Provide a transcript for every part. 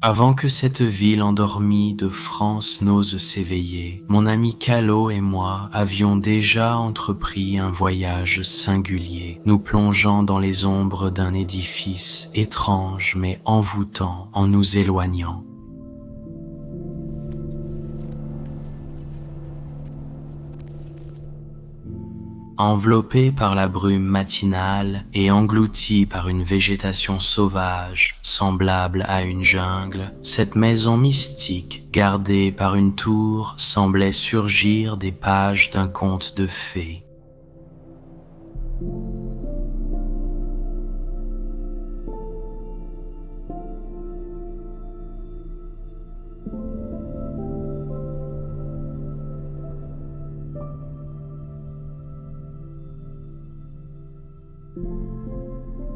Avant que cette ville endormie de France n'ose s'éveiller, mon ami Callot et moi avions déjà entrepris un voyage singulier, nous plongeant dans les ombres d'un édifice étrange mais envoûtant en nous éloignant. Enveloppé par la brume matinale et englouti par une végétation sauvage, semblable à une jungle, cette maison mystique, gardée par une tour, semblait surgir des pages d'un conte de fées.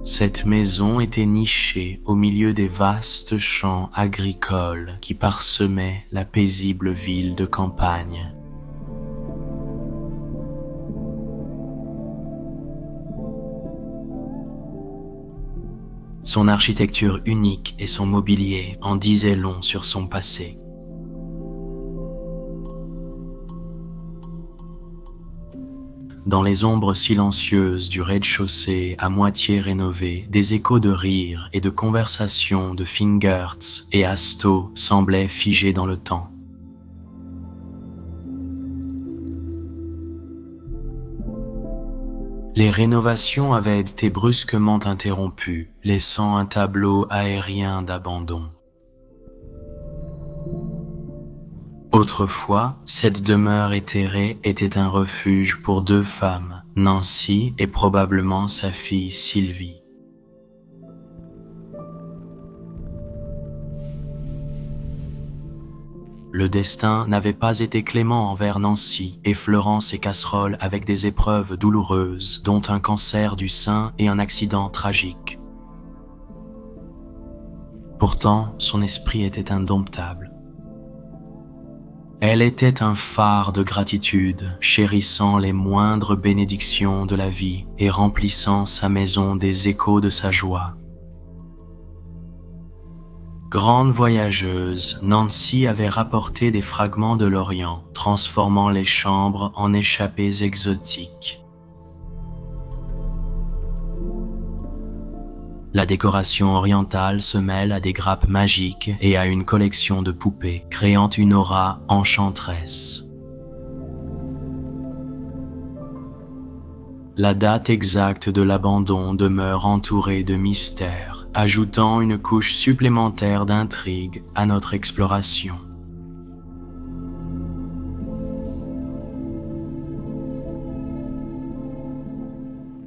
Cette maison était nichée au milieu des vastes champs agricoles qui parsemaient la paisible ville de campagne. Son architecture unique et son mobilier en disaient long sur son passé. Dans les ombres silencieuses du rez-de-chaussée à moitié rénové, des échos de rires et de conversations de Fingerts et Asto semblaient figés dans le temps. Les rénovations avaient été brusquement interrompues, laissant un tableau aérien d'abandon. Autrefois, cette demeure éthérée était un refuge pour deux femmes, Nancy et probablement sa fille Sylvie. Le destin n'avait pas été clément envers Nancy, effleurant ses casseroles avec des épreuves douloureuses, dont un cancer du sein et un accident tragique. Pourtant, son esprit était indomptable. Elle était un phare de gratitude, chérissant les moindres bénédictions de la vie et remplissant sa maison des échos de sa joie. Grande voyageuse, Nancy avait rapporté des fragments de l'Orient, transformant les chambres en échappées exotiques. La décoration orientale se mêle à des grappes magiques et à une collection de poupées, créant une aura enchanteresse. La date exacte de l'abandon demeure entourée de mystères, ajoutant une couche supplémentaire d'intrigue à notre exploration.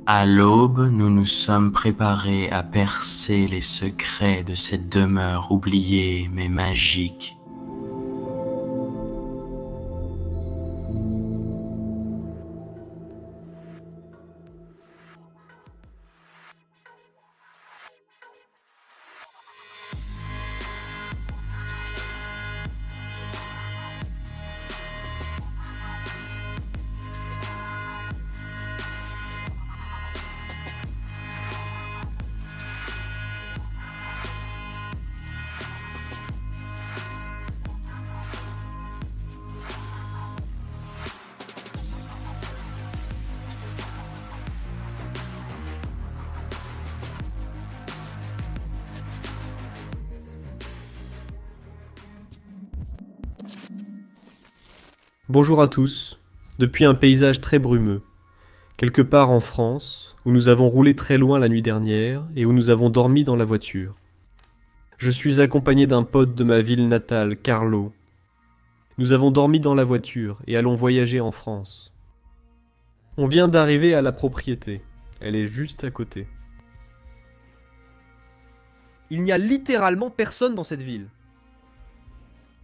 À l'aube, nous nous sommes préparés à percer les secrets de cette demeure oubliée mais magique. Bonjour à tous, depuis un paysage très brumeux, quelque part en France, où nous avons roulé très loin la nuit dernière et où nous avons dormi dans la voiture. Je suis accompagné d'un pote de ma ville natale, Carlo. Nous avons dormi dans la voiture et allons voyager en France. On vient d'arriver à la propriété, elle est juste à côté. Il n'y a littéralement personne dans cette ville.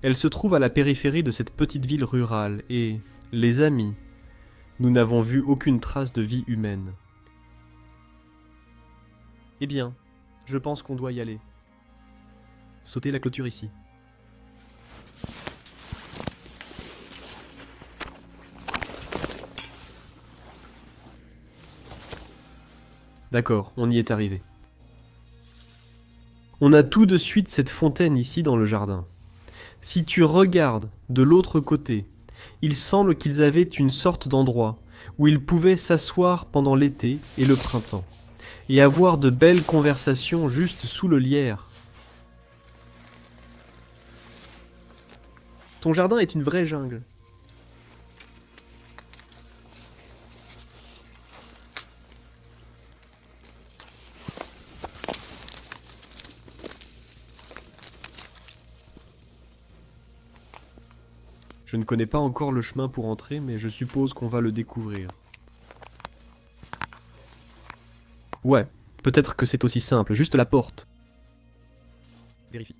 Elle se trouve à la périphérie de cette petite ville rurale et, les amis, nous n'avons vu aucune trace de vie humaine. Eh bien, je pense qu'on doit y aller. Sautez la clôture ici. D'accord, on y est arrivé. On a tout de suite cette fontaine ici dans le jardin. Si tu regardes de l'autre côté, il semble qu'ils avaient une sorte d'endroit où ils pouvaient s'asseoir pendant l'été et le printemps, et avoir de belles conversations juste sous le lierre. Ton jardin est une vraie jungle. Je ne connais pas encore le chemin pour entrer, mais je suppose qu'on va le découvrir. Ouais, peut-être que c'est aussi simple, juste la porte. Vérifie.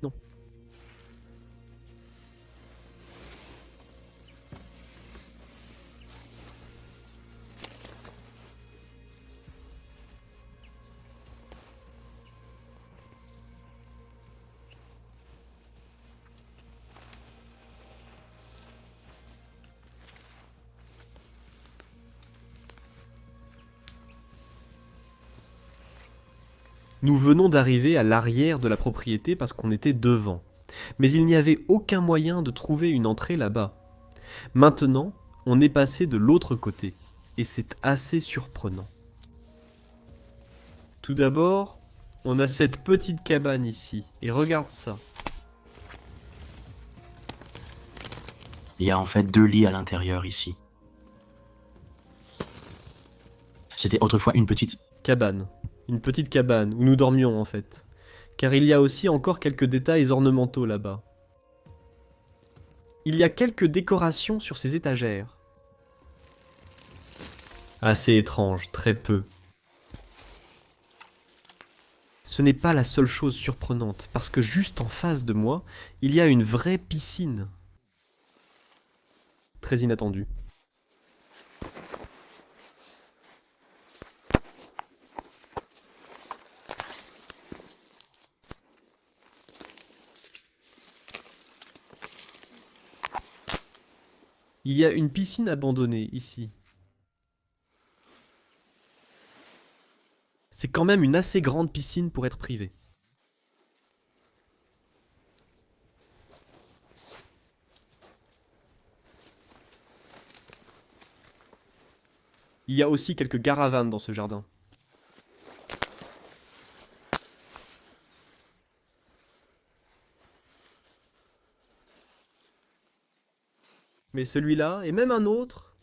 Non. Nous venons d'arriver à l'arrière de la propriété parce qu'on était devant. Mais il n'y avait aucun moyen de trouver une entrée là-bas. Maintenant, on est passé de l'autre côté. Et c'est assez surprenant. Tout d'abord, on a cette petite cabane ici. Et regarde ça. Il y a en fait 2 lits à l'intérieur ici. C'était autrefois une petite... Cabane. Une petite cabane où nous dormions en fait. Car il y a aussi encore quelques détails ornementaux là-bas. Il y a quelques décorations sur ces étagères. Assez étrange, très peu. Ce n'est pas la seule chose surprenante, parce que juste en face de moi, il y a une vraie piscine. Très inattendu. Il y a une piscine abandonnée ici. C'est quand même une assez grande piscine pour être privée. Il y a aussi quelques caravanes dans ce jardin. Mais celui-là, et même un autre...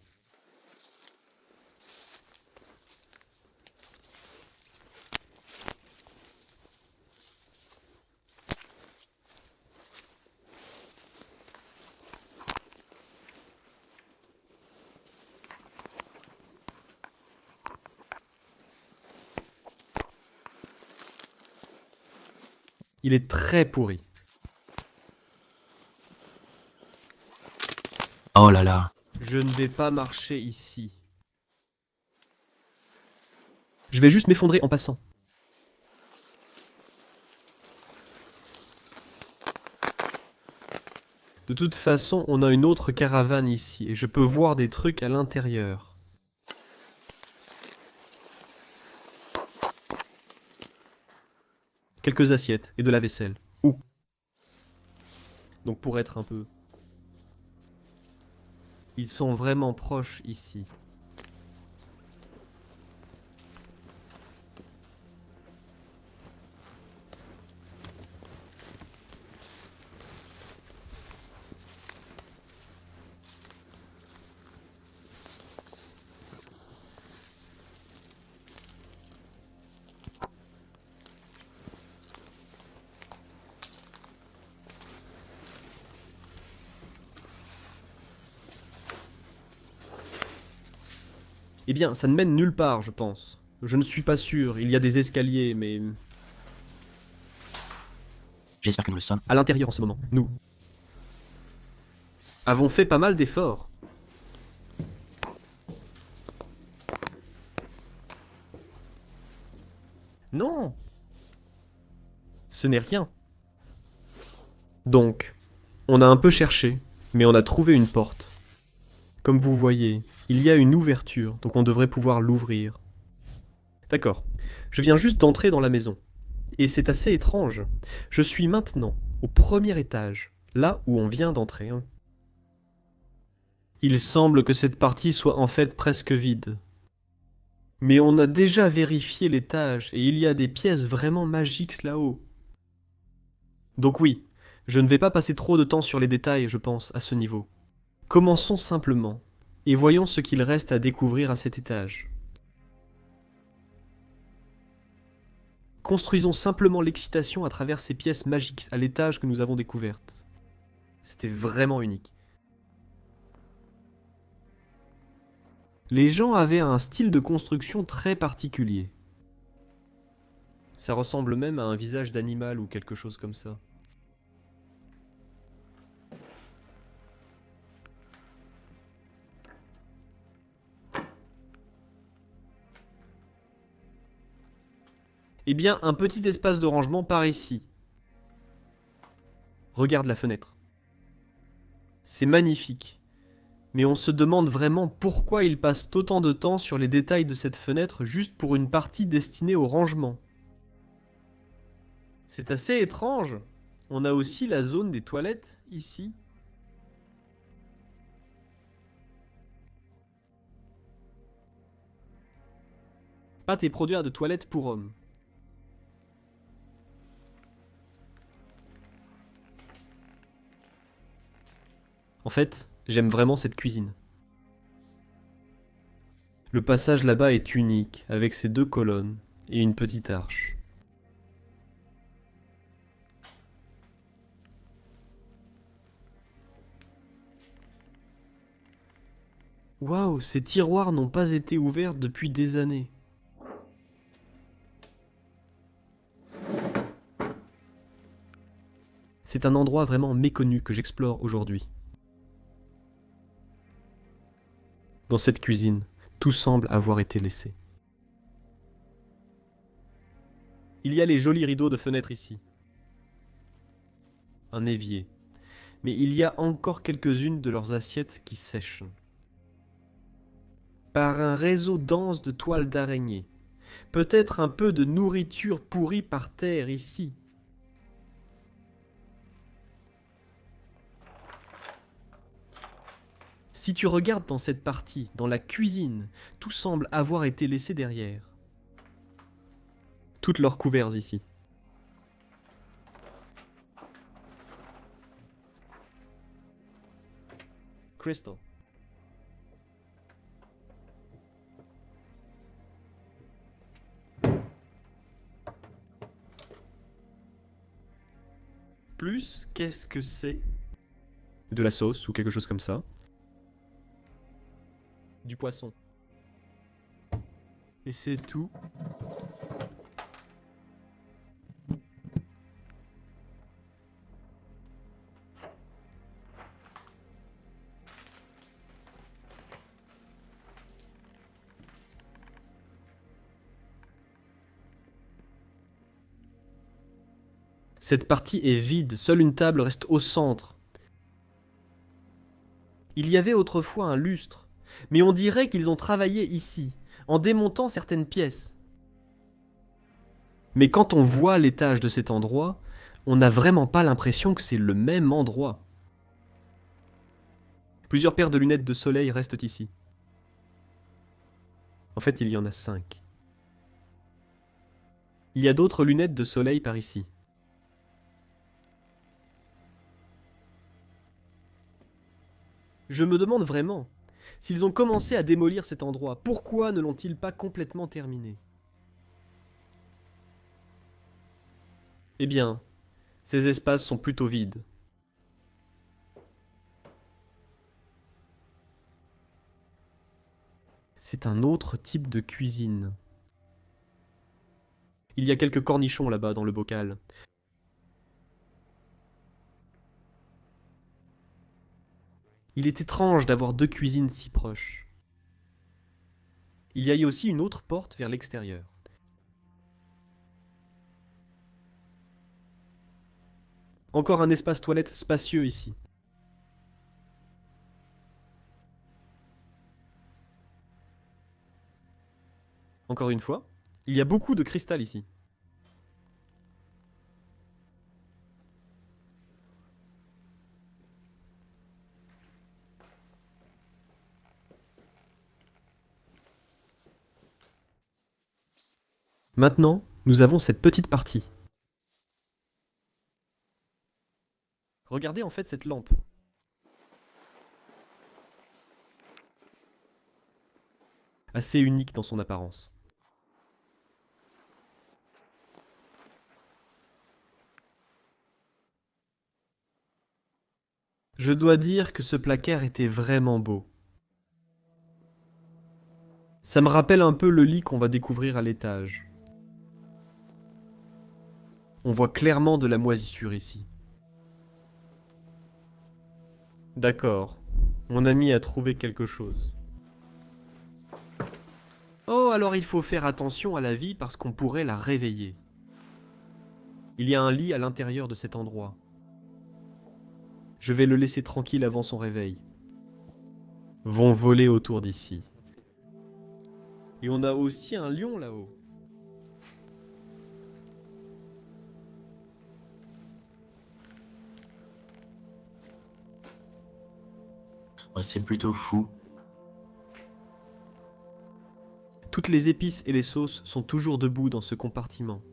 Il est très pourri. Oh là là. Je ne vais pas marcher ici. Je vais juste m'effondrer en passant. De toute façon, on a une autre caravane ici, et je peux voir des trucs à l'intérieur. Quelques assiettes et de la vaisselle. Où? Donc pour être un peu... Ils sont vraiment proches ici. Eh bien, ça ne mène nulle part, je pense. Je ne suis pas sûr, il y a des escaliers, mais... J'espère que nous le sommes. À l'intérieur en ce moment, nous avons fait pas mal d'efforts. Non! Ce n'est rien. Donc, on a un peu cherché, mais on a trouvé une porte. Comme vous voyez, il y a une ouverture, donc on devrait pouvoir l'ouvrir. D'accord. Je viens juste d'entrer dans la maison. Et c'est assez étrange. Je suis maintenant au premier étage, là où on vient d'entrer. Il semble que cette partie soit en fait presque vide. Mais on a déjà vérifié l'étage et il y a des pièces vraiment magiques là-haut. Donc oui, je ne vais pas passer trop de temps sur les détails, je pense, à ce niveau. Commençons simplement et voyons ce qu'il reste à découvrir à cet étage. Construisons simplement l'excitation à travers ces pièces magiques à l'étage que nous avons découvertes. C'était vraiment unique. Les gens avaient un style de construction très particulier. Ça ressemble même à un visage d'animal ou quelque chose comme ça. Eh bien, un petit espace de rangement par ici. Regarde la fenêtre. C'est magnifique. Mais on se demande vraiment pourquoi ils passent autant de temps sur les détails de cette fenêtre juste pour une partie destinée au rangement. C'est assez étrange. On a aussi la zone des toilettes ici. Pâte et produits de toilettes pour hommes. En fait, j'aime vraiment cette cuisine. Le passage là-bas est unique, avec ses 2 colonnes et une petite arche. Waouh, ces tiroirs n'ont pas été ouverts depuis des années. C'est un endroit vraiment méconnu que j'explore aujourd'hui. Dans cette cuisine, tout semble avoir été laissé. Il y a les jolis rideaux de fenêtre ici. Un évier. Mais il y a encore quelques-unes de leurs assiettes qui sèchent. Par un réseau dense de toiles d'araignée. Peut-être un peu de nourriture pourrie par terre ici. Si tu regardes dans cette partie, dans la cuisine, tout semble avoir été laissé derrière. Toutes leurs couverts ici. Crystal. Plus, qu'est-ce que c'est? De la sauce ou quelque chose comme ça. Du poisson. Et c'est tout. Cette partie est vide, seule une table reste au centre. Il y avait autrefois un lustre, mais on dirait qu'ils ont travaillé ici, en démontant certaines pièces. Mais quand on voit l'étage de cet endroit, on n'a vraiment pas l'impression que c'est le même endroit. Plusieurs paires de lunettes de soleil restent ici. En fait, il y en a 5. Il y a d'autres lunettes de soleil par ici. Je me demande vraiment, s'ils ont commencé à démolir cet endroit, pourquoi ne l'ont-ils pas complètement terminé? Eh bien, ces espaces sont plutôt vides. C'est un autre type de cuisine. Il y a quelques cornichons là-bas dans le bocal. Il est étrange d'avoir 2 cuisines si proches. Il y a aussi une autre porte vers l'extérieur. Encore un espace toilette spacieux ici. Encore une fois, il y a beaucoup de cristal ici. Maintenant, nous avons cette petite partie. Regardez en fait cette lampe. Assez unique dans son apparence. Je dois dire que ce placard était vraiment beau. Ça me rappelle un peu le lit qu'on va découvrir à l'étage. On voit clairement de la moisissure ici. D'accord, mon ami a trouvé quelque chose. Oh, alors il faut faire attention à la vie parce qu'on pourrait la réveiller. Il y a un lit à l'intérieur de cet endroit. Je vais le laisser tranquille avant son réveil. Vont voler autour d'ici. Et on a aussi un lion là-haut. Ouais, c'est plutôt fou. Toutes les épices et les sauces sont toujours debout dans ce compartiment.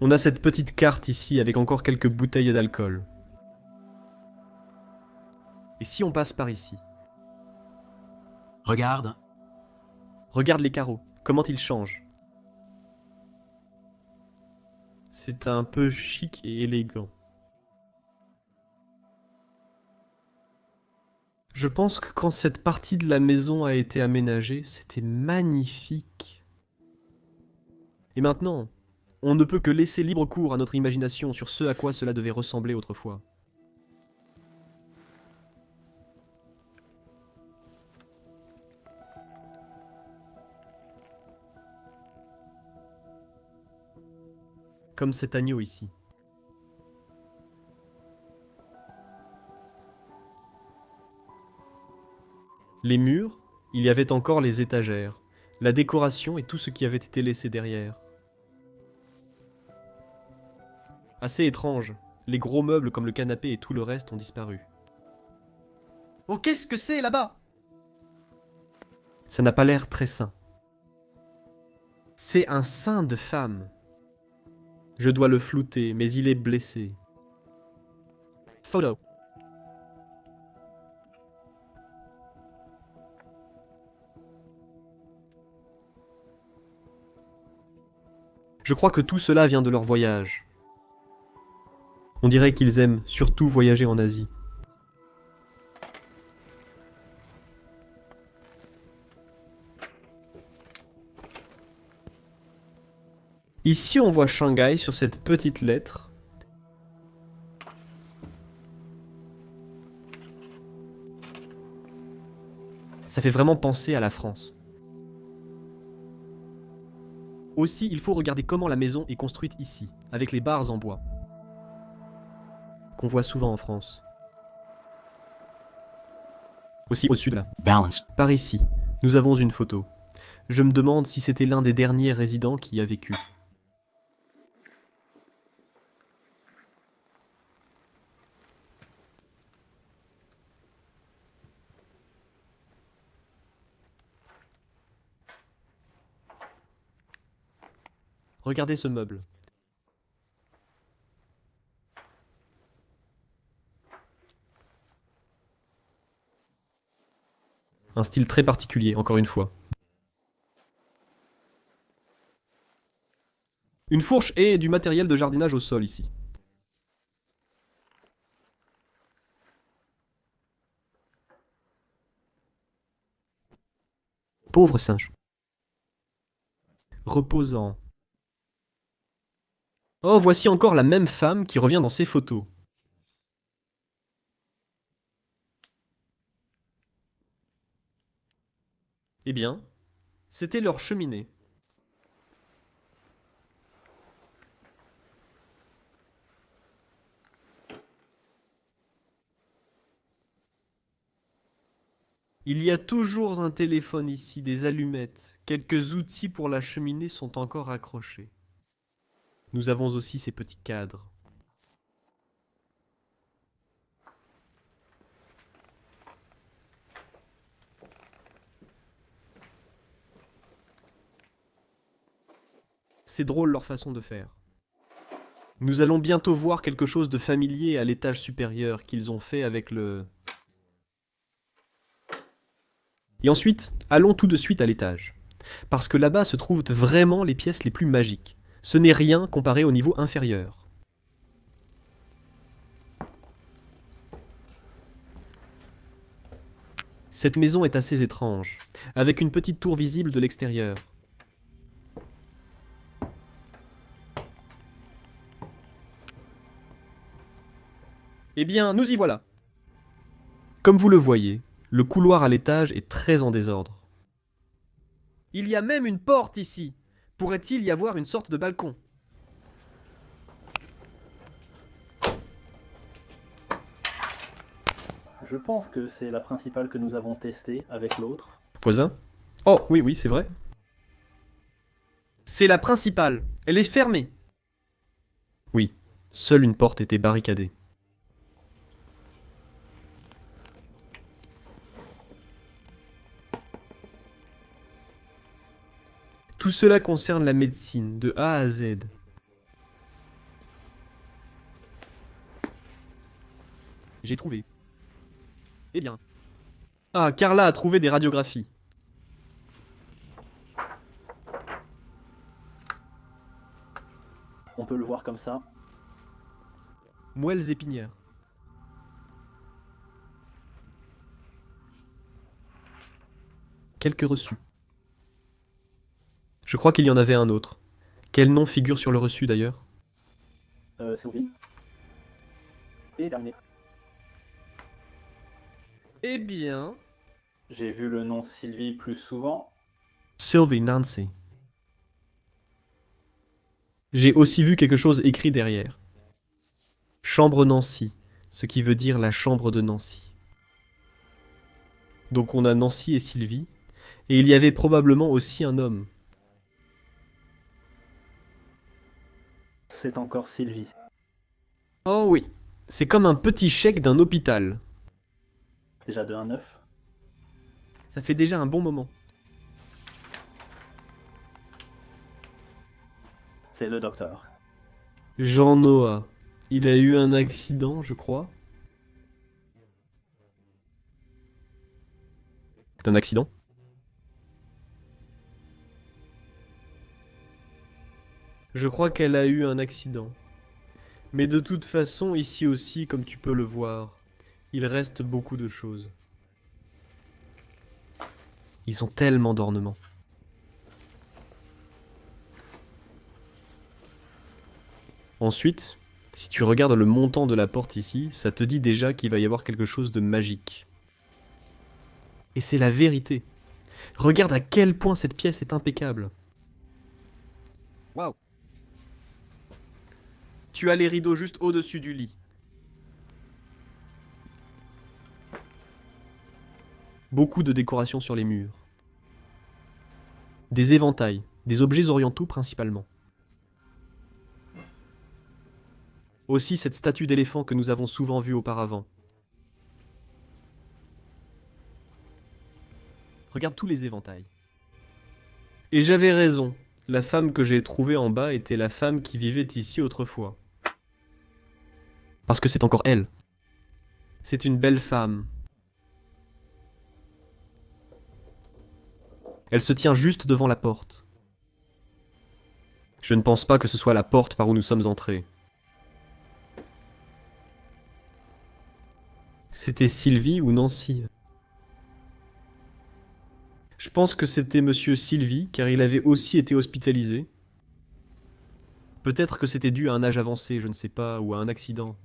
On a cette petite carte ici avec encore quelques bouteilles d'alcool. Et si on passe par ici? Regarde, Regarde les carreaux, comment ils changent. C'est un peu chic et élégant. Je pense que quand cette partie de la maison a été aménagée, c'était magnifique. Et maintenant, on ne peut que laisser libre cours à notre imagination sur ce à quoi cela devait ressembler autrefois. Comme cet agneau ici. Les murs, il y avait encore les étagères, la décoration et tout ce qui avait été laissé derrière. Assez étrange, les gros meubles comme le canapé et tout le reste ont disparu. Oh, qu'est-ce que c'est là-bas? Ça n'a pas l'air très sain. C'est un sein de femme. Je dois le flouter, mais il est blessé. Photo. Je crois que tout cela vient de leur voyage. On dirait qu'ils aiment surtout voyager en Asie. Ici, on voit Shanghai sur cette petite lettre. Ça fait vraiment penser à la France. Aussi, il faut regarder comment la maison est construite ici, avec les barres en bois, qu'on voit souvent en France. Aussi au sud là. balance. Par ici, nous avons une photo. Je me demande si c'était l'un des derniers résidents qui y a vécu. Regardez ce meuble. Un style très particulier, encore une fois. Une fourche et du matériel de jardinage au sol ici. Pauvre singe. Reposant. Oh, voici encore la même femme qui revient dans ces photos. Eh bien, c'était leur cheminée. Il y a toujours un téléphone ici, des allumettes. Quelques outils pour la cheminée sont encore accrochés. Nous avons aussi ces petits cadres. C'est drôle leur façon de faire. Nous allons bientôt voir quelque chose de familier à l'étage supérieur qu'ils ont fait avec le... Et ensuite, allons tout de suite à l'étage. Parce que là-bas se trouvent vraiment les pièces les plus magiques. Ce n'est rien comparé au niveau inférieur. Cette maison est assez étrange, avec une petite tour visible de l'extérieur. Eh bien, nous y voilà. Comme vous le voyez, le couloir à l'étage est très en désordre. Il y a même une porte ici. Pourrait-il y avoir une sorte de balcon? Je pense que c'est la principale que nous avons testée avec l'autre. Voisin? Oh, oui, oui, c'est vrai. C'est la principale. Elle est fermée. Oui, seule une porte était barricadée. Tout cela concerne la médecine, de A à Z. J'ai trouvé. Eh bien. Ah, Carla a trouvé des radiographies. On peut le voir comme ça. Moelles épinières. Quelques reçus. Je crois qu'il y en avait un autre. Quel nom figure sur le reçu d'ailleurs? Sylvie. Et terminé. Eh bien... J'ai vu le nom Sylvie plus souvent. Sylvie Nancy. J'ai aussi vu quelque chose écrit derrière. Chambre Nancy, ce qui veut dire la chambre de Nancy. Donc on a Nancy et Sylvie, et il y avait probablement aussi un homme. C'est encore Sylvie. Oh oui, c'est comme un petit chèque d'un hôpital. Déjà de 1,9. Ça fait déjà un bon moment. C'est le docteur. Jean Noah, il a eu un accident, je crois. C'est un accident? Je crois qu'elle a eu un accident. Mais de toute façon, ici aussi, comme tu peux le voir, il reste beaucoup de choses. Ils ont tellement d'ornements. Ensuite, si tu regardes le montant de la porte ici, ça te dit déjà qu'il va y avoir quelque chose de magique. Et c'est la vérité. Regarde à quel point cette pièce est impeccable. Waouh! Tu as les rideaux juste au-dessus du lit. Beaucoup de décorations sur les murs. Des éventails, des objets orientaux principalement. Aussi cette statue d'éléphant que nous avons souvent vue auparavant. Regarde tous les éventails. Et j'avais raison, la femme que j'ai trouvée en bas était la femme qui vivait ici autrefois. Parce que c'est encore elle. C'est une belle femme. Elle se tient juste devant la porte. Je ne pense pas que ce soit la porte par où nous sommes entrés. C'était Sylvie ou Nancy? Je pense que c'était Monsieur Sylvie, car il avait aussi été hospitalisé. Peut-être que c'était dû à un âge avancé, je ne sais pas, ou à un accident.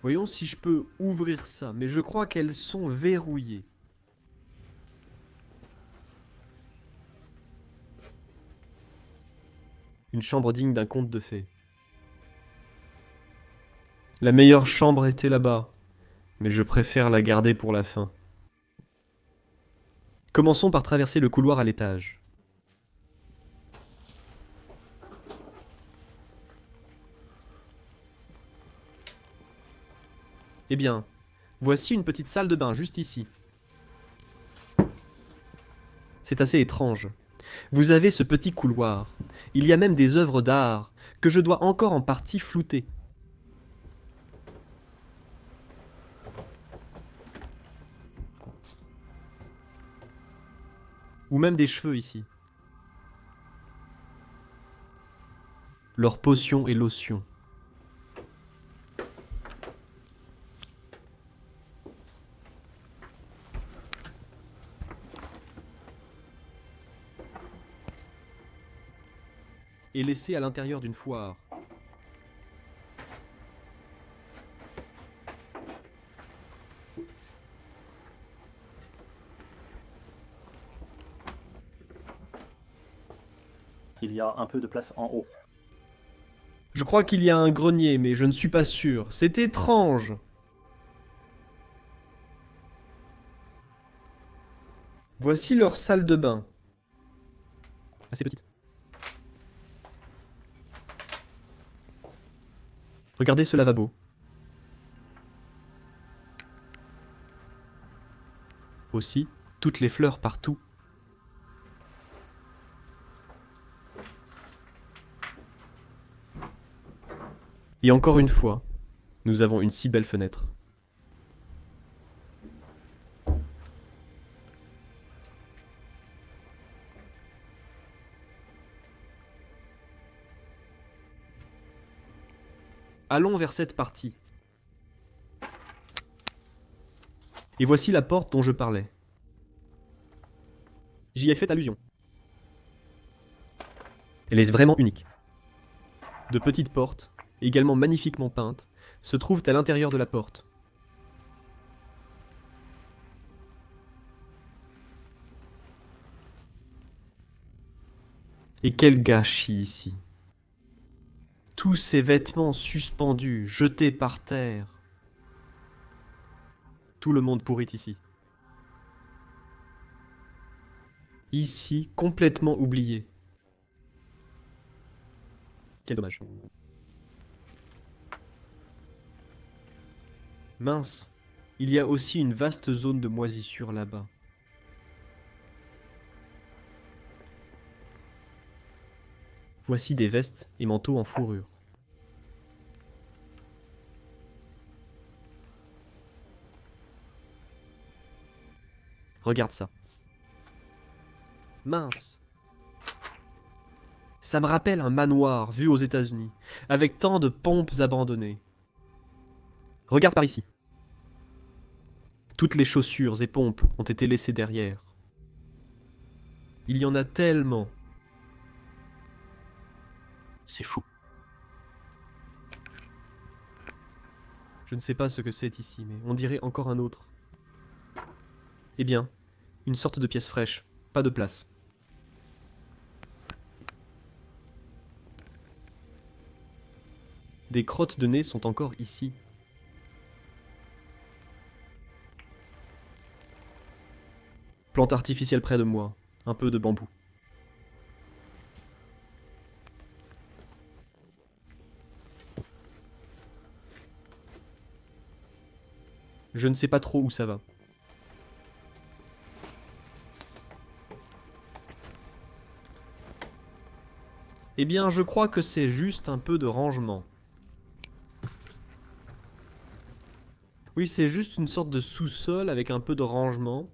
Voyons si je peux ouvrir ça, mais je crois qu'elles sont verrouillées. Une chambre digne d'un conte de fées. La meilleure chambre était là-bas, mais je préfère la garder pour la fin. Commençons par traverser le couloir à l'étage. Eh bien, voici une petite salle de bain juste ici. C'est assez étrange. Vous avez ce petit couloir. Il y a même des œuvres d'art que je dois encore en partie flouter. Ou même des cheveux ici. Leurs potions et lotions. Et laissés à l'intérieur d'une foire. Il y a un peu de place en haut. Je crois qu'il y a un grenier, mais je ne suis pas sûr. C'est étrange. Voici leur salle de bain. Assez petite. Regardez ce lavabo. Aussi, toutes les fleurs partout. Et encore une fois, nous avons une si belle fenêtre. Allons vers cette partie. Et voici la porte dont je parlais. J'y ai fait allusion. Elle est vraiment unique. De petites portes, également magnifiquement peintes, se trouvent à l'intérieur de la porte. Et quel gâchis ici. Tous ces vêtements suspendus, jetés par terre. Tout le monde pourrit ici. Ici, complètement oublié. Quel dommage. Mince, il y a aussi une vaste zone de moisissure là-bas. Voici des vestes et manteaux en fourrure. Regarde ça. Mince. Ça me rappelle un manoir vu aux États-Unis, avec tant de pompes abandonnées. Regarde par ici. Toutes les chaussures et pompes ont été laissées derrière. Il y en a tellement. C'est fou. Je ne sais pas ce que c'est ici, mais on dirait encore un autre. Eh bien, une sorte de pièce fraîche, pas de place. Des crottes de nez sont encore ici. Plante artificielle près de moi, un peu de bambou. Je ne sais pas trop où ça va. Eh bien, je crois que c'est juste un peu de rangement. Oui, c'est juste une sorte de sous-sol avec un peu de rangement.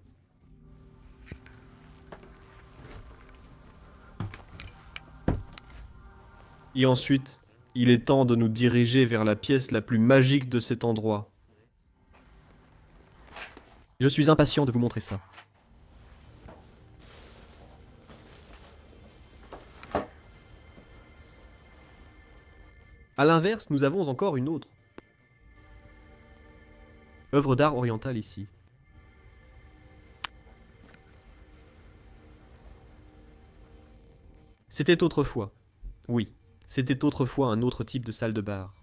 Et ensuite, il est temps de nous diriger vers la pièce la plus magique de cet endroit. Je suis impatient de vous montrer ça. À l'inverse, nous avons encore une autre. Œuvre d'art orientale ici. C'était autrefois. Oui, c'était autrefois un autre type de salle de bar.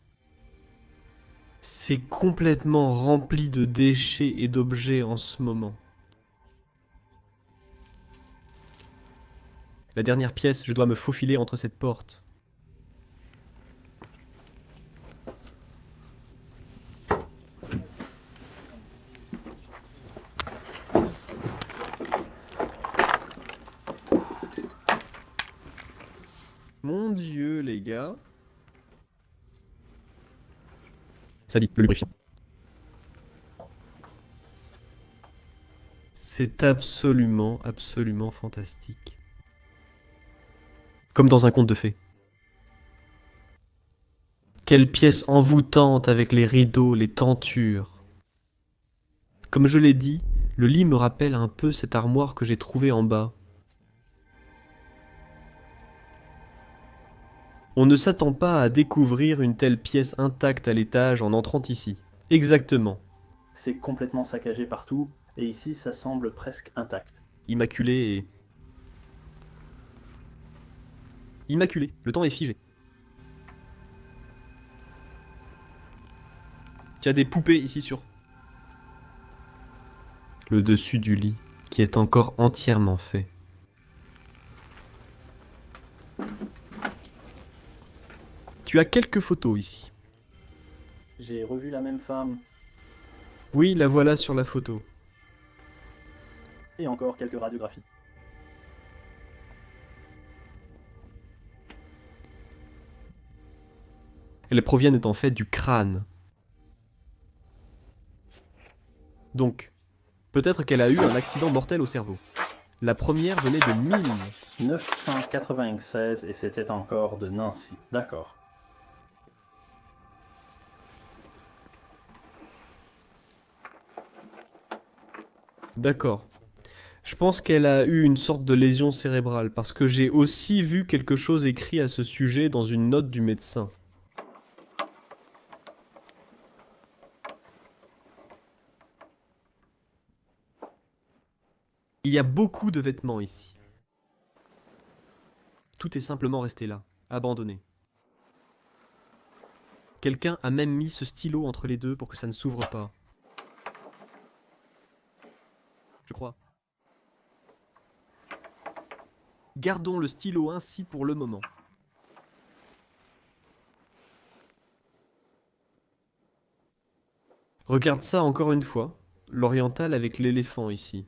C'est complètement rempli de déchets et d'objets en ce moment. La dernière pièce, je dois me faufiler entre cette porte. Mon Dieu, les gars. Ça dit, le lubrifiant. C'est absolument, absolument fantastique. Comme dans un conte de fées. Quelle pièce envoûtante avec les rideaux, les tentures. Comme je l'ai dit, le lit me rappelle un peu cette armoire que j'ai trouvée en bas. On ne s'attend pas à découvrir une telle pièce intacte à l'étage en entrant ici. Exactement. C'est complètement saccagé partout, et ici ça semble presque intact. Immaculé et... Immaculé. Le temps est figé. Il y a des poupées ici sur... le dessus du lit, qui est encore entièrement fait. Tu as quelques photos ici. J'ai revu la même femme, Oui, la voilà sur la photo. et encore quelques radiographies. Elles proviennent en fait du crâne. Donc, peut-être qu'elle a eu un accident mortel au cerveau. La première venait de 996 et c'était encore de Nancy. D'accord. D'accord. Je pense qu'elle a eu une sorte de lésion cérébrale, parce que j'ai aussi vu quelque chose écrit à ce sujet dans une note du médecin. Il y a beaucoup de vêtements ici. Tout est simplement resté là, abandonné. Quelqu'un a même mis ce stylo entre les deux pour que ça ne s'ouvre pas. Je crois. Gardons le stylo ainsi pour le moment. Regarde ça encore une fois, l'oriental avec l'éléphant ici.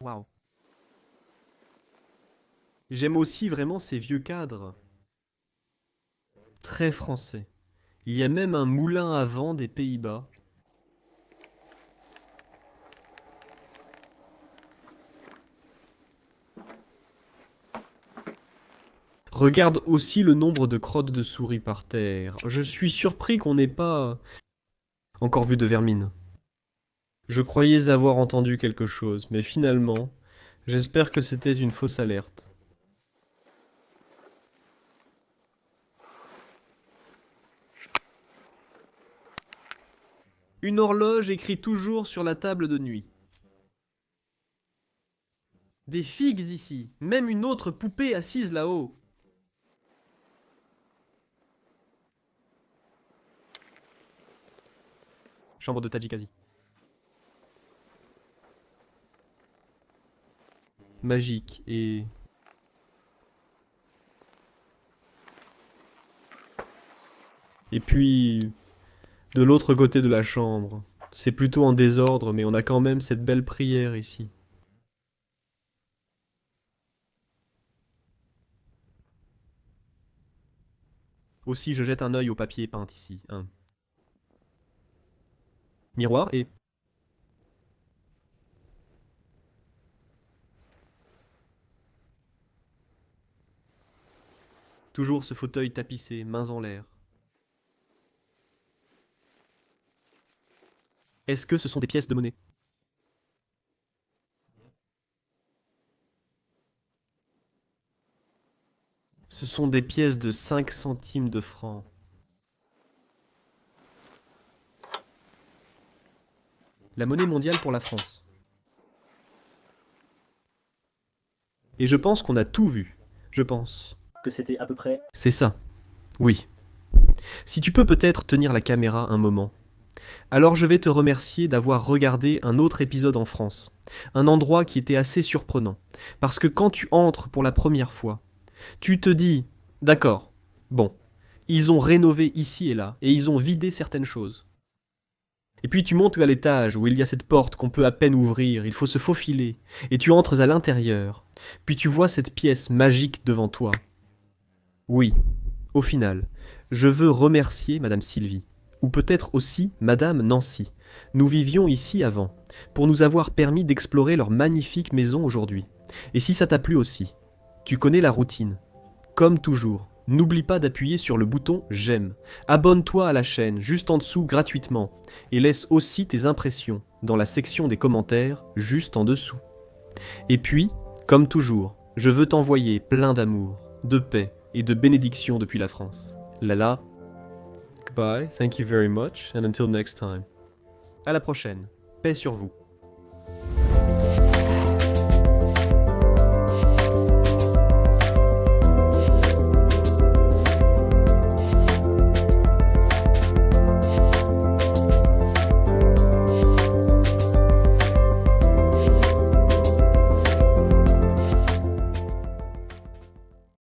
Waouh. J'aime aussi vraiment ces vieux cadres. Très français. Il y a même un moulin à vent des Pays-Bas. Regarde aussi le nombre de crottes de souris par terre. Je suis surpris qu'on n'ait pas encore vu de vermine. Je croyais avoir entendu quelque chose, mais finalement, j'espère que c'était une fausse alerte. Une horloge écrit toujours sur la table de nuit. Des figues ici, même une autre poupée assise là-haut. Chambre de Tadjikazi. Magique et... Et puis, de l'autre côté de la chambre, c'est plutôt en désordre, mais on a quand même cette belle prière ici. Aussi, je jette un œil au papier peint ici. Un miroir et... toujours ce fauteuil tapissé, mains en l'air. Est-ce que ce sont des pièces de monnaie? Ce sont des pièces de 5 centimes de francs. La monnaie mondiale pour la France. Et je pense qu'on a tout vu. Je pense. que c'était à peu près... C'est ça. Oui. Si tu peux peut-être tenir la caméra un moment. Alors je vais te remercier d'avoir regardé un autre épisode en France. Un endroit qui était assez surprenant. Parce que quand tu entres pour la première fois, tu te dis, d'accord, bon, ils ont rénové ici et là, et ils ont vidé certaines choses. Et puis tu montes à l'étage où il y a cette porte qu'on peut à peine ouvrir, il faut se faufiler, et tu entres à l'intérieur. Puis tu vois cette pièce magique devant toi. Oui, au final, je veux remercier Madame Sylvie, ou peut-être aussi Madame Nancy. Nous vivions ici avant, pour nous avoir permis d'explorer leur magnifique maison aujourd'hui. Et si ça t'a plu aussi, tu connais la routine. Comme toujours, n'oublie pas d'appuyer sur le bouton « J'aime ». Abonne-toi à la chaîne, juste en dessous, gratuitement. Et laisse aussi tes impressions dans la section des commentaires, juste en dessous. Et puis, comme toujours, je veux t'envoyer plein d'amour, de paix et de bénédictions depuis la France. Lala. Goodbye, thank you very much, and until next time. À la prochaine. Paix sur vous.